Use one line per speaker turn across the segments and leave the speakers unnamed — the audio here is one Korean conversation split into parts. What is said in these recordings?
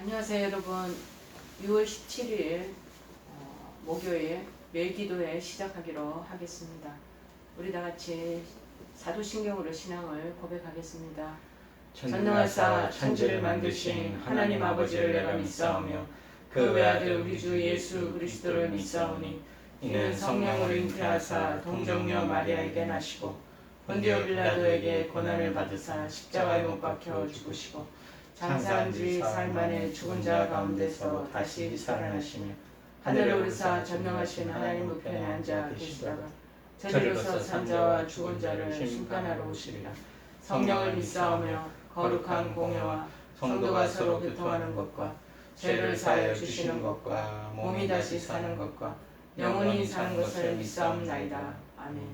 안녕하세요 여러분. 6월 17일 목요일 매일 기도회 시작하기로 하겠습니다. 우리 다같이 사도신경으로 신앙을 고백하겠습니다. 전능하사 천지를 만드신 하나님 아버지를 내가 믿사오며 그 외아들 우리 주 예수 그리스도를 믿사오니 이는 성령으로 잉태하사 동정녀 마리아에게 나시고 본디오 빌라도에게 고난을 받으사 십자가에 못 박혀 죽으시고 장사한 지 사흘 만에 죽은 자 가운데서 다시 살아나시며 하늘에 오르사 전능하신 하나님 우편에 앉아 계시다가 저리로서 산 자와 죽은 자를 심판하러 오시리라. 성령을 믿사오며 거룩한 공회와 성도가 서로 교통하는 것과 죄를 사하여 주시는 것과 몸이 다시 사는 것과 영원히 사는 것을 믿사옵나이다. 아멘.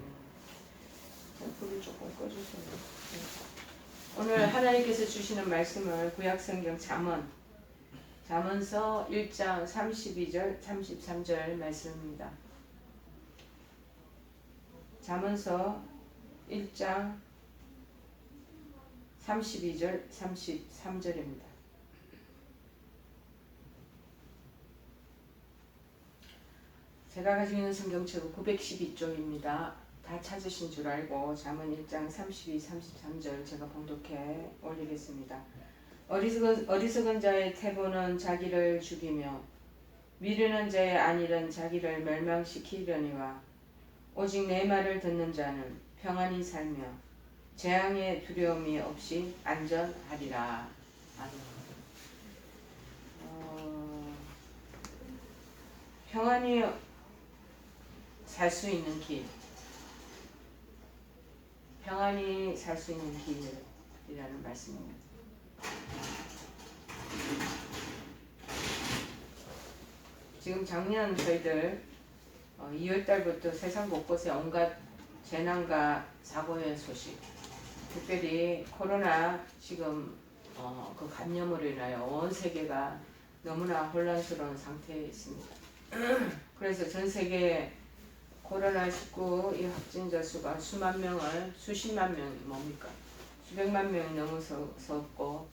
불을 조금 꺼주세요. 오늘 하나님께서 주시는 말씀을 구약성경 잠언서 1장 32절 33절 말씀입니다. 잠언서 1장 32절 33절입니다. 제가 가지고 있는 성경책은 912쪽입니다. 다 찾으신 줄 알고 잠언 1장 32, 33절 제가 봉독해 올리겠습니다. 어리석은 자의 태도는 자기를 죽이며 미르는 자의 안일은 자기를 멸망시키려니와 오직 내 말을 듣는 자는 평안히 살며 재앙의 두려움이 없이 안전하리라. 아멘. 평안히 살 수 있는 길, 평안히 살 수 있는 길이라는 말씀입니다. 지금 작년 저희들 2월달부터 세상 곳곳에 온갖 재난과 사고의 소식, 특별히 코로나 지금 그 감염으로 인하여 온 세계가 너무나 혼란스러운 상태에 있습니다. 그래서 전 세계 코로나19 이 확진자 수가 수십만 명이 뭡니까? 수백만 명이 넘어섰고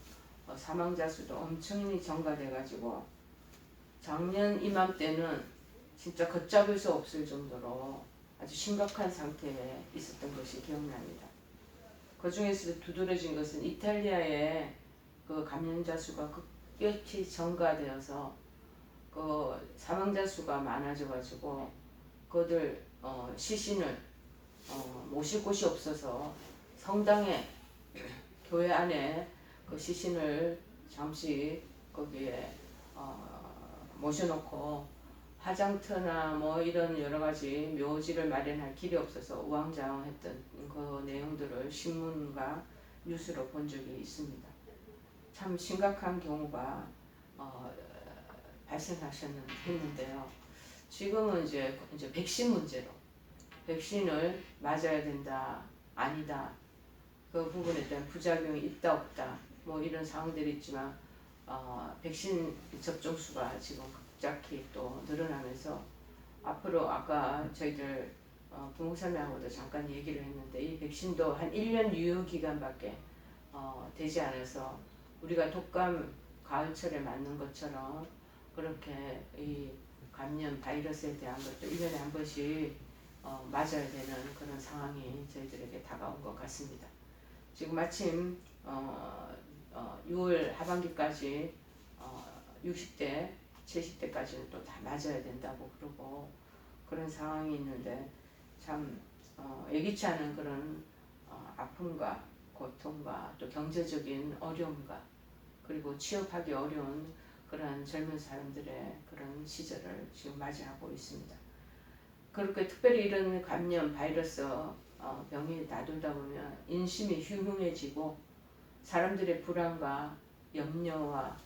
사망자 수도 엄청나게 증가돼가지고 작년 이맘때는 진짜 걷잡을 수 없을 정도로 아주 심각한 상태에 있었던 것이 기억납니다. 그 중에서도 두드러진 것은 이탈리아의 그 감염자 수가 급격히 증가되어서 그 사망자 수가 많아져가지고 그들 시신을 모실 곳이 없어서 성당에 교회 안에 그 시신을 잠시 거기에 모셔놓고 화장터나 뭐 이런 여러 가지 묘지를 마련할 길이 없어서 우왕좌왕했던 그 내용들을 신문과 뉴스로 본 적이 있습니다. 참 심각한 경우가 발생했는데요. 지금은 이제 백신 문제로 백신을 맞아야 된다, 아니다, 그 부분에 대한 부작용이 있다 없다 뭐 이런 사항들이 있지만 백신 접종 수가 지금 갑자기 또 늘어나면서 앞으로 아까 저희들 부목사님하고도 잠깐 얘기를 했는데 이 백신도 한 1년 유효 기간밖에 되지 않아서 우리가 독감 가을철에 맞는 것처럼 그렇게 이 감염 바이러스에 대한 것도 1년에 한 번씩 맞아야 되는 그런 상황이 저희들에게 다가온 것 같습니다. 지금 마침 6월 하반기까지 60대, 70대까지는 또 다 맞아야 된다고 그러고 그런 상황이 있는데 참 예기치 않은 그런 아픔과 고통과 또 경제적인 어려움과 그리고 취업하기 어려운 그런 젊은 사람들의 그런 시절을 지금 맞이하고 있습니다. 그렇게 특별히 이런 감염, 바이러스 병이 나돌다 보면 인심이 흉흉해지고 사람들의 불안과 염려와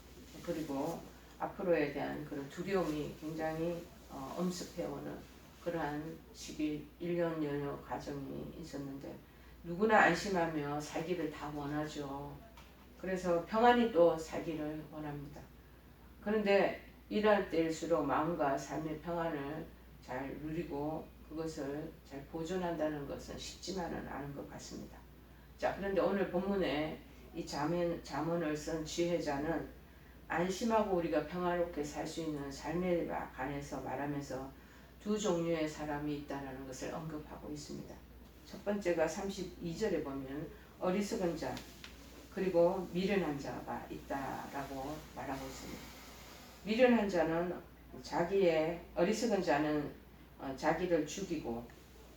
그리고 앞으로에 대한 그런 두려움이 굉장히 엄습해오는 그러한 시기 1년여 과정이 있었는데 누구나 안심하며 살기를 다 원하죠. 그래서 평안히 또 살기를 원합니다. 그런데 이럴 때일수록 마음과 삶의 평안을 잘 누리고 그것을 잘 보존한다는 것은 쉽지만은 않은 것 같습니다. 자, 그런데 오늘 본문에 이 잠언을 쓴 지혜자는 안심하고 우리가 평화롭게 살 수 있는 삶에 관해서 말하면서 두 종류의 사람이 있다는 것을 언급하고 있습니다. 첫 번째가 32절에 보면 어리석은 자 그리고 미련한 자가 있다라고 말하고 있습니다. 미련한 자는 어리석은 자는 자기를 죽이고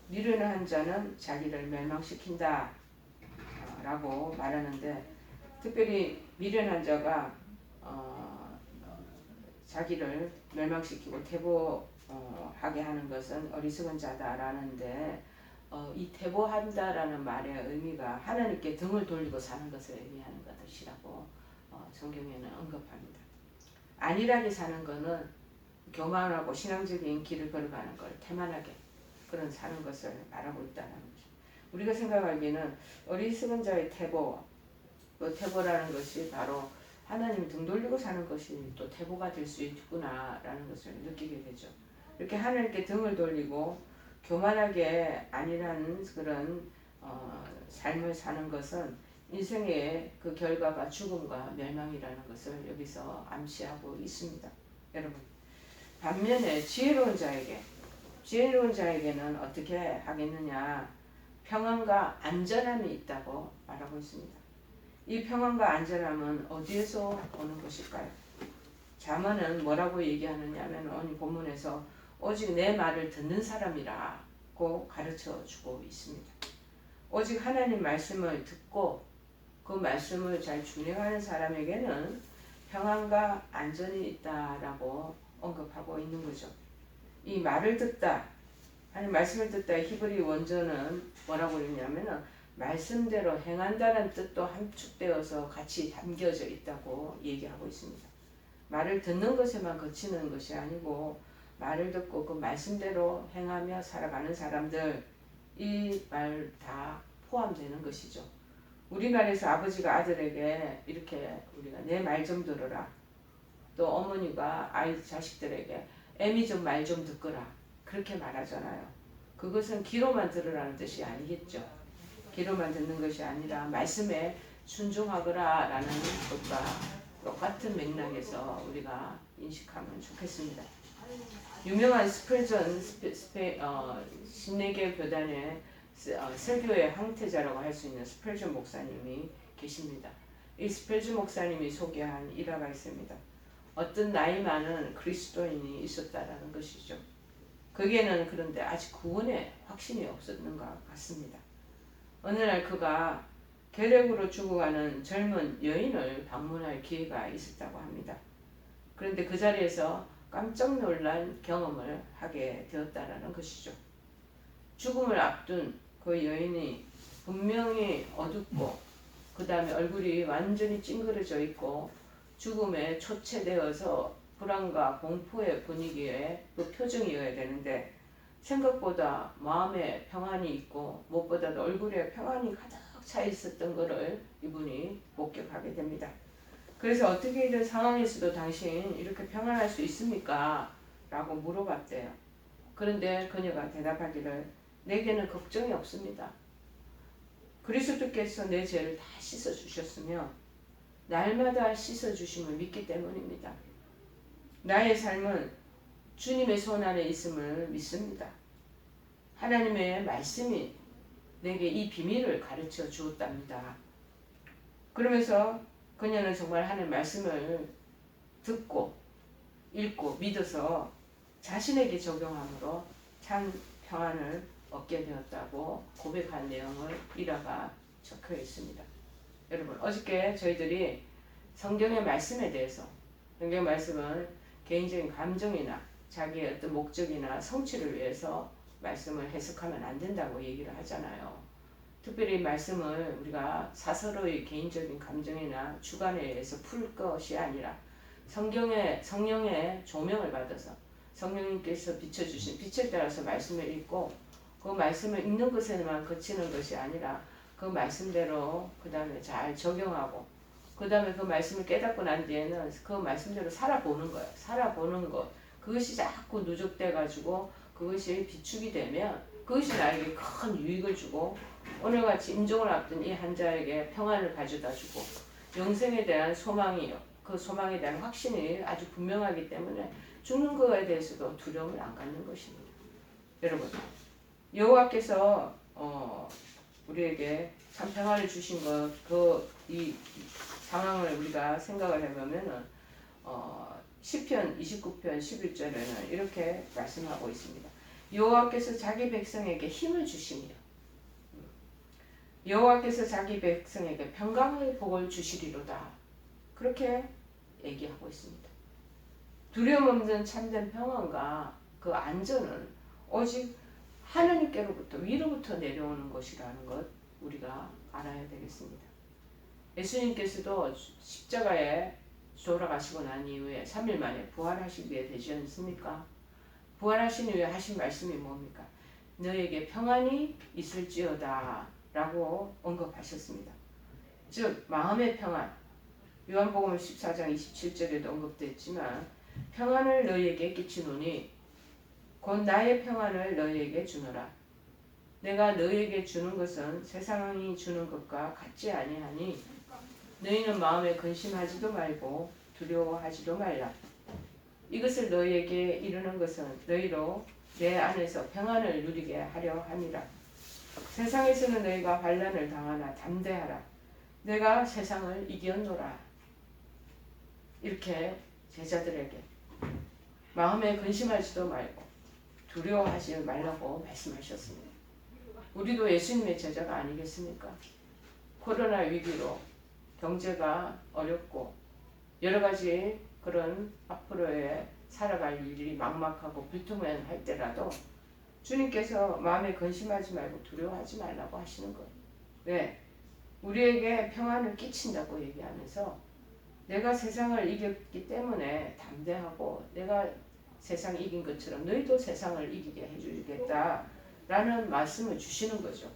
미련한 자는 자기를 멸망시킨다 라고 말하는데, 특별히 미련한 자가 자기를 멸망시키고 퇴보하게 하는 것은 어리석은 자다라는데, 이 퇴보한다라는 말의 의미가 하나님께 등을 돌리고 사는 것을 의미하는 것이라고 성경에는 언급합니다. 안일하게 사는 것은 교만하고 신앙적인 길을 걸어가는 걸 태만하게 그런 사는 것을 말하고 있다는 거죠. 우리가 생각하기에는 어리석은 자의 퇴보, 그 퇴보라는 것이 바로 하나님 등 돌리고 사는 것이 또 퇴보가 될 수 있구나라는 것을 느끼게 되죠. 이렇게 하나님께 등을 돌리고 교만하게 안일한 그런 삶을 사는 것은 인생의 그 결과가 죽음과 멸망이라는 것을 여기서 암시하고 있습니다. 여러분, 반면에 지혜로운 자에게는 어떻게 하겠느냐? 평안과 안전함이 있다고 말하고 있습니다. 이 평안과 안전함은 어디에서 오는 것일까요? 잠언은 뭐라고 얘기하느냐면 오늘 본문에서 오직 내 말을 듣는 사람이라고 가르쳐 주고 있습니다. 오직 하나님 말씀을 듣고 그 말씀을 잘 준행하는 사람에게는 평안과 안전이 있다라고 언급하고 있는 거죠. 이 말을 듣다, 아니 말씀을 듣다 히브리 원전은 뭐라고 그러냐면은 말씀대로 행한다는 뜻도 함축되어서 같이 담겨져 있다고 얘기하고 있습니다. 말을 듣는 것에만 그치는 것이 아니고 말을 듣고 그 말씀대로 행하며 살아가는 사람들, 이 말 다 포함되는 것이죠. 우리말에서 아버지가 아들에게 이렇게 우리가 내 말 좀 들어라, 또 어머니가 자식들에게 애미 좀 말 좀 듣거라 그렇게 말하잖아요. 그것은 귀로만 들으라는 뜻이 아니겠죠. 귀로만 듣는 것이 아니라 말씀에 순종하거라 라는 것과 똑같은 맥락에서 우리가 인식하면 좋겠습니다. 유명한 스펄전 신내계 교단의 설교의 황태자라고 할 수 있는 스펄전 목사님이 계십니다. 이 스펄전 목사님이 소개한 일화가 있습니다. 어떤 나이 많은 그리스도인이 있었다라는 것이죠. 거기에는 그런데 아직 구원의 확신이 없었는 것 같습니다. 어느 날 그가 결핵으로 죽어가는 젊은 여인을 방문할 기회가 있었다고 합니다. 그런데 그 자리에서 깜짝 놀란 경험을 하게 되었다라는 것이죠. 죽음을 앞둔 그 여인이 분명히 어둡고 그 다음에 얼굴이 완전히 찡그러져 있고 죽음에 초췌되어서 불안과 공포의 분위기에 그 표정이어야 되는데 생각보다 마음에 평안이 있고 무엇보다도 얼굴에 평안이 가득 차 있었던 것을 이분이 목격하게 됩니다. 그래서 어떻게 이런 상황에서도 당신 이렇게 평안할 수 있습니까? 라고 물어봤대요. 그런데 그녀가 대답하기를 내게는 걱정이 없습니다. 그리스도께서 내 죄를 다 씻어주셨으며 날마다 씻어주심을 믿기 때문입니다. 나의 삶은 주님의 손 안에 있음을 믿습니다. 하나님의 말씀이 내게 이 비밀을 가르쳐 주었답니다. 그러면서 그녀는 정말 하나님의 말씀을 듣고 읽고 믿어서 자신에게 적용함으로 참 평안을 얻게 되었다고 고백한 내용을 일화가 적혀 있습니다. 여러분, 어저께 저희들이 성경의 말씀에 대해서, 성경 말씀은 개인적인 감정이나 자기의 어떤 목적이나 성취를 위해서 말씀을 해석하면 안 된다고 얘기를 하잖아요. 특별히 말씀을 우리가 사서로의 개인적인 감정이나 주관에 의해서 풀 것이 아니라 성령의 조명을 받아서 성령님께서 비춰주신 빛에 따라서 말씀을 읽고 그 말씀을 읽는 것에만 그치는 것이 아니라 그 말씀대로 그 다음에 잘 적용하고 그 다음에 그 말씀을 깨닫고 난 뒤에는 그 말씀대로 살아보는 거예요. 살아보는 것. 그것이 자꾸 누적돼 가지고 그것이 비축이 되면 그것이 나에게 큰 유익을 주고 오늘같이 임종을 앞둔 이 환자에게 평안을 가져다 주고 영생에 대한 소망이 그 소망에 대한 확신이 아주 분명하기 때문에 죽는 거에 대해서도 두려움을 안 갖는 것입니다. 여러분, 여호와께서 우리에게 참 평안을 주신 것, 이 상황을 우리가 생각을 해보면은 시편 29편 11절에는 이렇게 말씀하고 있습니다. 여호와께서 자기 백성에게 힘을 주시며 여호와께서 자기 백성에게 평강의 복을 주시리로다. 그렇게 얘기하고 있습니다. 두려움 없는 참된 평안과 그 안전은 오직 하나님께로부터 위로부터 내려오는 것이라는 것 우리가 알아야 되겠습니다. 예수님께서도 십자가에 돌아가시고 난 이후에 3일 만에 부활하시기 위해 되지 않습니까? 부활하신 이후에 하신 말씀이 뭡니까? 너에게 평안이 있을지어다 라고 언급하셨습니다. 즉 마음의 평안, 요한복음 14장 27절에도 언급됐지만 평안을 너희에게 끼치노니 곧 나의 평안을 너희에게 주노라. 내가 너희에게 주는 것은 세상이 주는 것과 같지 아니하니 너희는 마음에 근심하지도 말고 두려워하지도 말라. 이것을 너희에게 이르는 것은 너희로 내 안에서 평안을 누리게 하려 함이라. 세상에서는 너희가 환난을 당하나 담대하라. 내가 세상을 이겼노라. 이렇게 제자들에게 마음에 근심하지도 말고 두려워하지 말라고 말씀하셨습니다. 우리도 예수님의 제자가 아니겠습니까? 코로나 위기로 경제가 어렵고 여러 가지 그런 앞으로의 살아갈 일이 막막하고 불투명할 때라도 주님께서 마음에 근심하지 말고 두려워하지 말라고 하시는 거예요. 왜? 우리에게 평안을 끼친다고 얘기하면서 내가 세상을 이겼기 때문에 담대하고 내가 세상 이긴 것처럼 너희도 세상을 이기게 해주겠다 라는 말씀을 주시는 거죠.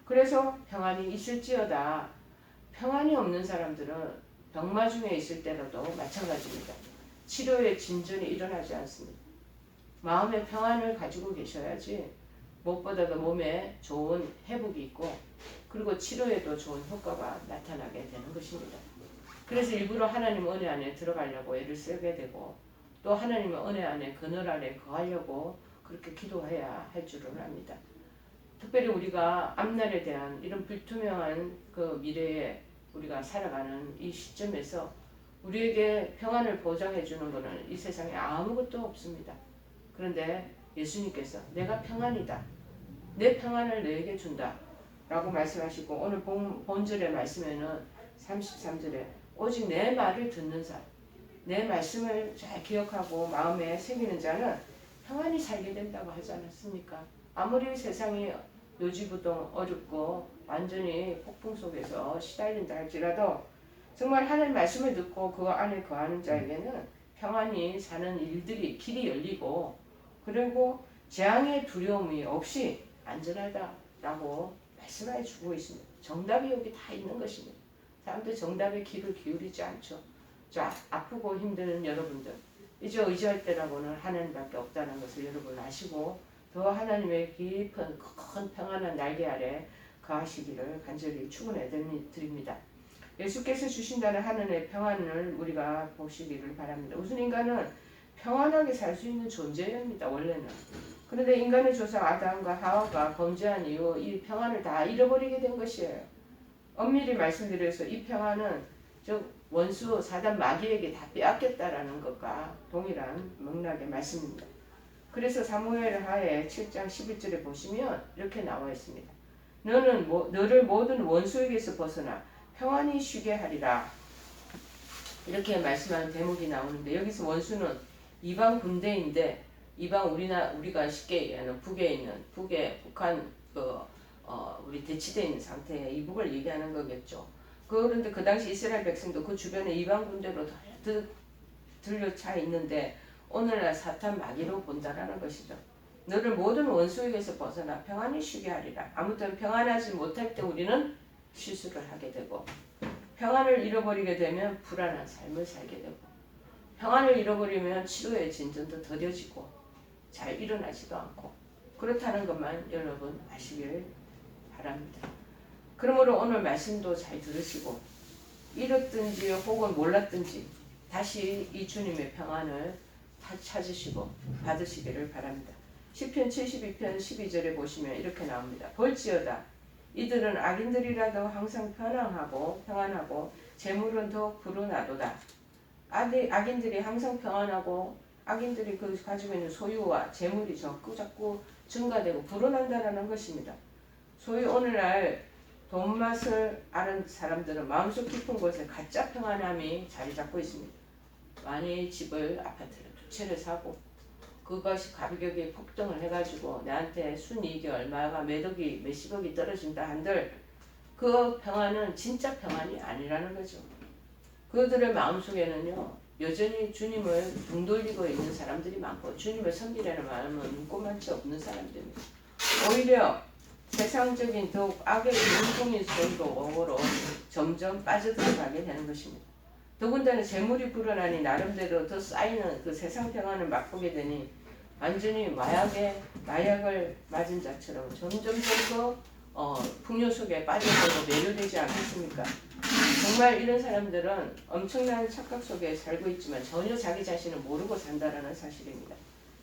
그래서 평안이 있을지어다. 평안이 없는 사람들은 병마 중에 있을 때라도 마찬가지입니다. 치료의 진전이 일어나지 않습니다. 마음의 평안을 가지고 계셔야지 무엇보다도 몸에 좋은 회복이 있고 그리고 치료에도 좋은 효과가 나타나게 되는 것입니다. 그래서 일부러 하나님 은혜 안에 들어가려고 애를 쓰게 되고 또 하나님의 은혜 안에 그늘 안에 거하려고 그렇게 기도해야 할 줄은 압니다. 특별히 우리가 앞날에 대한 이런 불투명한 그 미래에 우리가 살아가는 이 시점에서 우리에게 평안을 보장해 주는 것은 이 세상에 아무것도 없습니다. 그런데 예수님께서 내가 평안이다. 내 평안을 너에게 준다. 라고 말씀하시고 오늘 본절의 말씀에는 33절에 오직 내 말을 듣는 사람, 내 말씀을 잘 기억하고 마음에 새기는 자는 평안히 살게 된다고 하지 않았습니까? 아무리 세상이 요지부동 어렵고 완전히 폭풍 속에서 시달린다 할지라도 정말 하나님 말씀을 듣고 그 안에 거하는 자에게는 평안히 사는 일들이 길이 열리고 그리고 재앙의 두려움이 없이 안전하다라고 말씀해 주고 있습니다. 정답이 여기 다 있는 것입니다. 사람들 정답에 귀를 기울이지 않죠. 자, 아프고 힘든 여러분들 이제 의지할 때라고는 하나님밖에 없다는 것을 여러분 아시고 더 하나님의 깊은 큰 평안한 날개 아래 거하시기를 간절히 축원해 드립니다. 예수께서 주신다는 하나님의 평안을 우리가 보시기를 바랍니다. 우선 인간은 평안하게 살 수 있는 존재입니다. 원래는. 그런데 인간의 조상 아담과 하와가 범죄한 이후 이 평안을 다 잃어버리게 된 것이에요. 엄밀히 말씀드려서 이 평안은 즉 원수 사단 마귀에게 다 빼앗겼다라는 것과 동일한 맥락의 말씀입니다. 그래서 사무엘 하에 7장 11절에 보시면 이렇게 나와 있습니다. 너를 모든 원수에게서 벗어나 평안히 쉬게 하리라. 이렇게 말씀하는 대목이 나오는데 여기서 원수는 이방 군대인데 이방 우리가 쉽게 얘기하는 북한 우리 대치되어 있는 상태에 이북을 얘기하는 거겠죠. 그런데 그 당시 이스라엘 백성도 그 주변에 이방 군대로 들려차 있는데 오늘날 사탄 마귀로 본다라는 것이죠. 너를 모든 원수에게서 벗어나 평안히 쉬게 하리라. 아무튼 평안하지 못할 때 우리는 실수를 하게 되고 평안을 잃어버리게 되면 불안한 삶을 살게 되고 평안을 잃어버리면 치료의 진전도 더뎌지고 잘 일어나지도 않고 그렇다는 것만 여러분 아시길 바랍니다. 그러므로 오늘 말씀도 잘 들으시고 잃었든지 혹은 몰랐든지 다시 이 주님의 평안을 찾으시고 받으시기를 바랍니다. 시편 72편 12절에 보시면 이렇게 나옵니다. 볼지어다 이들은 악인들이라도 항상 평안하고 재물은 더욱 불어나도다. 악인들이 항상 평안하고 악인들이 그 가지고 있는 소유와 재물이 자꾸 증가되고 불어난다는 것입니다. 소위 오늘날 돈 맛을 아는 사람들은 마음속 깊은 곳에 가짜 평안함이 자리 잡고 있습니다. 많이 집을 아파트를 두 채를 사고 그것이 가격이 폭등을 해가지고 내한테 순이익이 얼마가 몇억이 몇십억이 떨어진다 한들 그 평안은 진짜 평안이 아니라는 거죠. 그들의 마음속에는요 여전히 주님을 등 돌리고 있는 사람들이 많고 주님을 섬기려는 마음은 눈꼽만치 없는 사람들입니다. 오히려 세상적인 더욱 악의 눈동이 속으로 점점 빠져들어가게 되는 것입니다. 더군다나 재물이 불어나니 나름대로 더 쌓이는 그 세상 평안을 맛보게 되니 완전히 마약을 맞은 자처럼 점점 더 풍요 속에 빠져들고 매료되지 않겠습니까? 정말 이런 사람들은 엄청난 착각 속에 살고 있지만 전혀 자기 자신을 모르고 산다라는 사실입니다.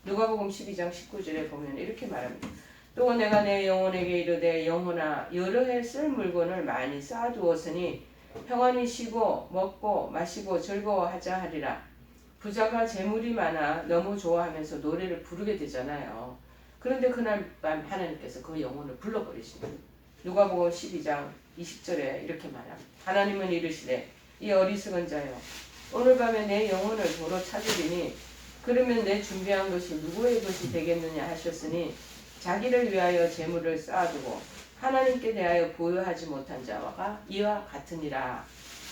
누가복음 12장 19절에 보면 이렇게 말합니다. 또 내가 내 영혼에게 이르되 영혼아 여러 해 쓸 물건을 많이 쌓아두었으니 평안히 쉬고 먹고 마시고 즐거워하자 하리라. 부자가 재물이 많아 너무 좋아하면서 노래를 부르게 되잖아요. 그런데 그날 밤 하나님께서 그 영혼을 불러버리십니다. 누가복음 12장 20절에 이렇게 말합니다. 하나님은 이르시되 이 어리석은 자여 오늘 밤에 내 영혼을 도로 찾으리니 그러면 내 준비한 것이 누구의 것이 되겠느냐 하셨으니 자기를 위하여 재물을 쌓아두고 하나님께 대하여 보유하지 못한 자와 이와 같으니라.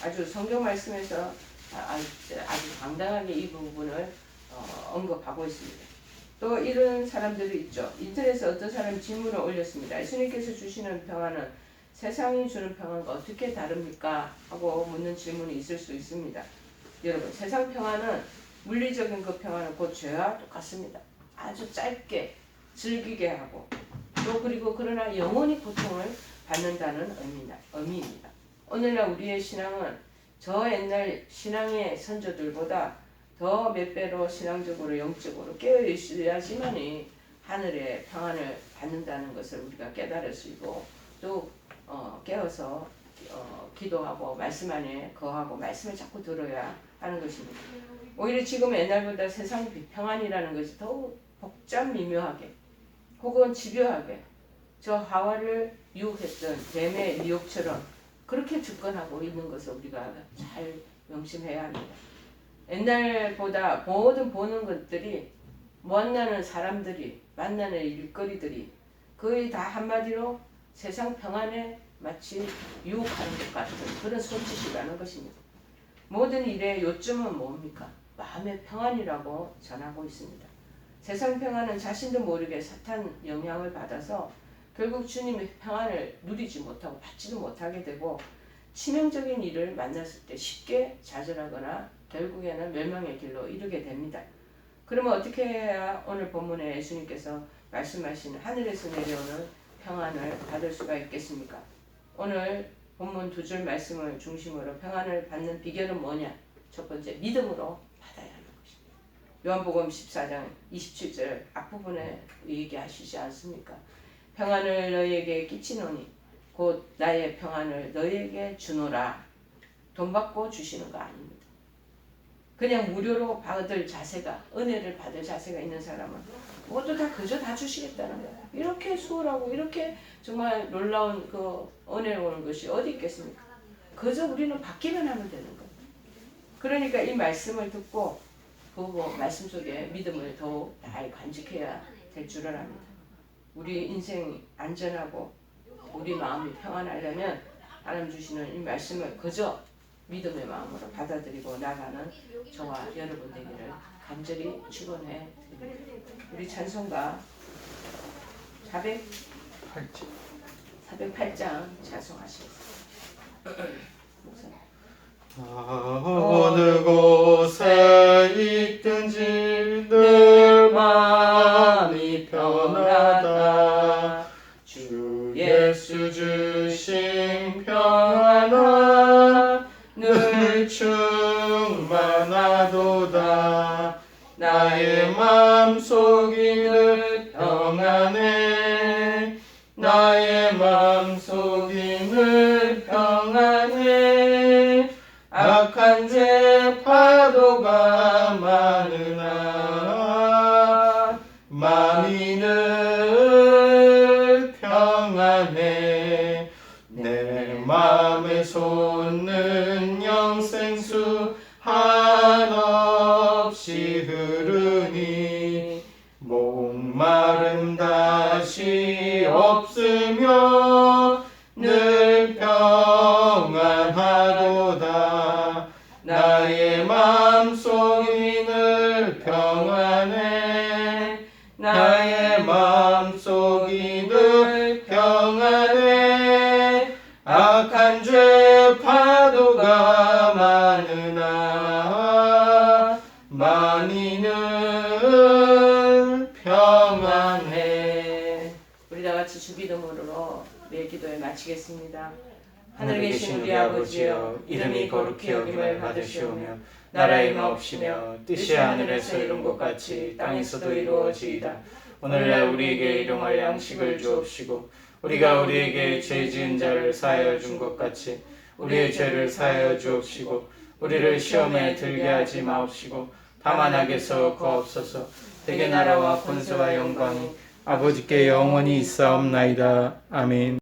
아주 성경 말씀에서 아주 당당하게 이 부분을 언급하고 있습니다. 또 이런 사람들이 있죠. 인터넷에 어떤 사람이 질문을 올렸습니다. 예수님께서 주시는 평안은 세상이 주는 평안과 어떻게 다릅니까? 하고 묻는 질문이 있을 수 있습니다. 여러분, 세상 평안은 물리적인 그 평안은 곧 죄와 똑같습니다. 아주 짧게 즐기게 하고 또 그리고 그러나 영원히 고통을 받는다는 의미입니다. 오늘날 우리의 신앙은 저 옛날 신앙의 선조들보다 더 몇 배로 신앙적으로 영적으로 깨어 있어야지만이 하늘의 평안을 받는다는 것을 우리가 깨달으시고 또 깨어서 기도하고 말씀 안에 거하고 말씀을 자꾸 들어야 하는 것입니다. 오히려 지금 옛날보다 세상 평안이라는 것이 더욱 복잡 미묘하게 혹은 집요하게 저 하와를 유혹했던 뱀의 미혹처럼 그렇게 접근하고 있는 것을 우리가 잘 명심해야 합니다. 옛날보다 모든 보는 것들이 만나는 사람들이 만나는 일거리들이 거의 다 한마디로 세상 평안에 마치 유혹하는 것 같은 그런 손짓이라는 것입니다. 모든 일의 요점은 뭡니까? 마음의 평안이라고 전하고 있습니다. 세상 평안은 자신도 모르게 사탄 영향을 받아서 결국 주님의 평안을 누리지 못하고 받지도 못하게 되고 치명적인 일을 만났을 때 쉽게 좌절하거나 결국에는 멸망의 길로 이르게 됩니다. 그러면 어떻게 해야 오늘 본문에 예수님께서 말씀하신 하늘에서 내려오는 평안을 받을 수가 있겠습니까? 오늘 본문 두 줄 말씀을 중심으로 평안을 받는 비결은 뭐냐? 첫 번째, 믿음으로 받아야 하는 것입니다. 요한복음 14장 27절 앞부분에 얘기하시지 않습니까? 평안을 너희에게 끼치노니 곧 나의 평안을 너희에게 주노라. 돈 받고 주시는 거 아닙니다. 그냥 무료로 받을 자세가, 은혜를 받을 자세가 있는 사람은 모두 다 그저 다 주시겠다는 거예요. 이렇게 수월하고 이렇게 정말 놀라운 그 은혜로운 것이 어디 있겠습니까? 그저 우리는 받기만 하면 되는 거예요. 그러니까 이 말씀을 듣고 그 말씀 속에 믿음을 더욱 잘 간직해야 될 줄을 압니다. 우리 인생이 안전하고 우리 마음이 평안하려면 하나님 주시는 이 말씀을 그저 믿음의 마음으로 받아들이고 나가는 저와 여러분 되기를 간절히 축원해 드립니다. 우리 찬송가 408장 찬송하시겠습니다.
어느 곳에 있든지 늘 마음이 편하다. 주 예수 주신 평안아 늘 하도다. 나의 마음속이 늘 평안해. 나의 마음속이 늘 평안해. 악한 죄 파도가 많으나 마음이 늘 평안해. 내 마음에 솟는 영생수 한없이 흐르니 목마름 다시 없으며 늘 평안하도다. 나의 마음속이 늘 평안해. 나의 마음속이 늘 평안해. 악한 죄 파도가 많으나 많이 늘 평안해.
우리 다 같이 주기도문으로 매일 기도에 마치겠습니다. 하늘에 계신 우리 아버지여, 이름이 거룩히 여김을 받으시오며 나라의 마옵시며 뜻이 하늘에서 이룬 것 같이 땅에서도 이루어지이다. 오늘날 우리에게 일용할 양식을 주옵시고 우리가 우리에게 죄 지은 자를 사하여 준 것 같이 우리의 죄를 사하여 주옵시고 우리를 시험에 들게 하지 마옵시고 다만 악에서 구하옵소서. 대개 나라와 권세와 영광이 아버지께 영원히 있사옵나이다. 아멘.